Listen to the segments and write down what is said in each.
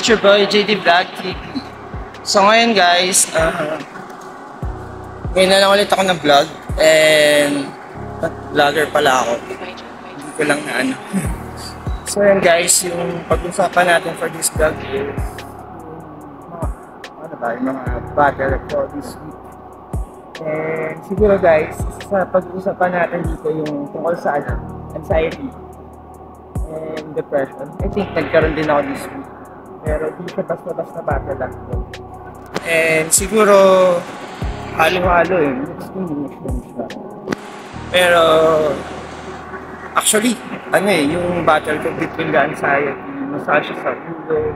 It's your boy JD Vlog TV. So ngayon guys, ngayon na lang ulit ako ng vlog and vlogger pala ako. Hindi ko lang na ano. So yan guys, yung pag-usapan natin for this vlog is yung mga battle for this week. And siguro guys, sa pag-uusapan natin dito yung tungkol sa anxiety and depression. I think nagkaroon din ako this week. Pero hindi siya basta-basta battle lang ito. And siguro halo-halo mixed emotion siya. Pero actually, yung battle ko between the anxiety, massage sa ulo,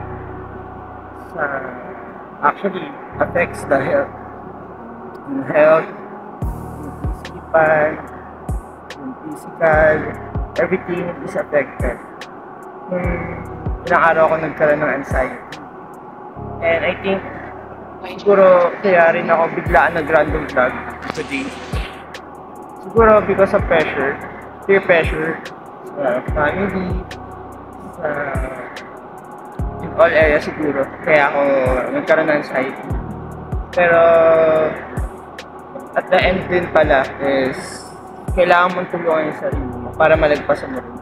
actually affects the health. Yung health, yung isipan, yung physical, everything is affected. Ilang araw ako nagkaroon ng anxiety. And I think, siguro kaya rin ako biglaan nag-random vlog today. Siguro because of pressure, peer pressure, sa family, in all areas siguro. Kaya ako nagkaroon ng anxiety. Pero, at the end din pala is, kailangan mong tulungan yung sarili mo para malagpasan mo rin.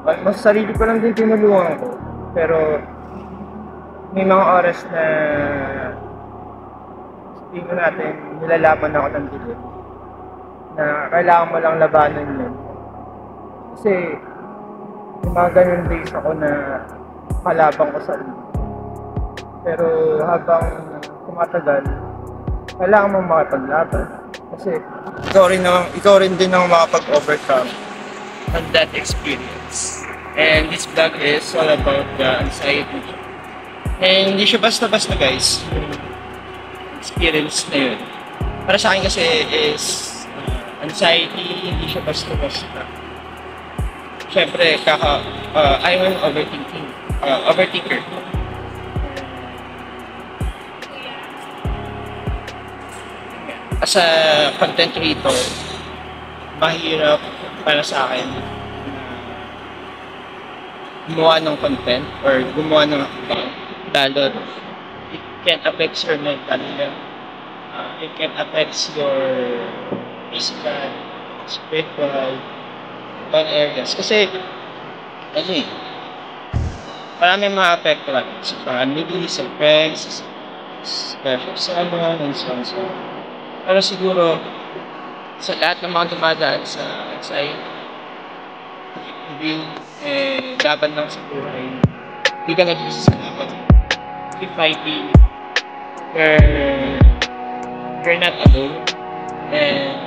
Mas sarili ko lang din tinulungan ko. Pero, may mga oras na tingin natin, nilalaman ako ng dilim. Na kailangan mo lang labanan yun. Kasi, may mga ganun days ako na kalabang ko sarili. Pero habang tumatagal, kailangan mo makapaglaban. Kasi ikaw rin din ang makapag-overcome on that experience. And this vlog is all about the anxiety. And hindi siya basta-basta guys, yung experience na yun. Para sa akin kasi is anxiety, hindi siya basta-basta. Siyempre, I'm an overthinker. As a content creator, mahirap para sa akin gumawa ng content or gumawa ng lalo it can affect your mental health. It can affect your physical, spiritual, ibang areas. Kasi, maraming mga apektuhan sa family, sa friends, special someone, and so on. Pero siguro, sa lahat ng mga dumadaan sa anxiety, laban lang sa buhay, hindi ka nag-isip sa laban. Keep fighting. You're not alone. And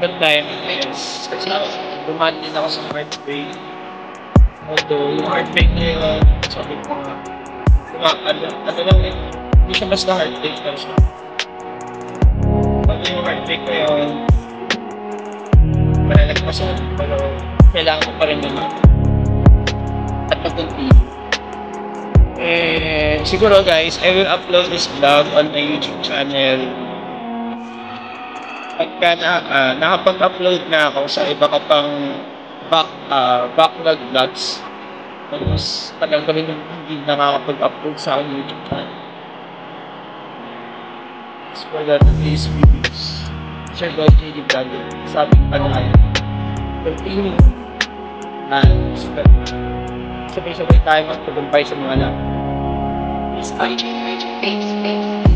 that time, yes, kasi dumaan din ako sa heartbreak. Although, yung heartbreak na yun, sabi ko nga, hindi siya basta heartbreak pero siya. Pag yung heartbreak ko yun, malalagpasan, pero kailangan ko pa rin naman at pag-continue. Siguro guys, I will upload this vlog on my YouTube channel. Pagka nakapag-upload na ako sa iba ka pang backlog vlogs, tapos tagal ko rin hindi nakakapag-upload sa aking YouTube channel. For that these videos, share by JD Vlog, sabing panayan. Continue na sabay-sabay tayo magtagumpay sa mga anak. Peace.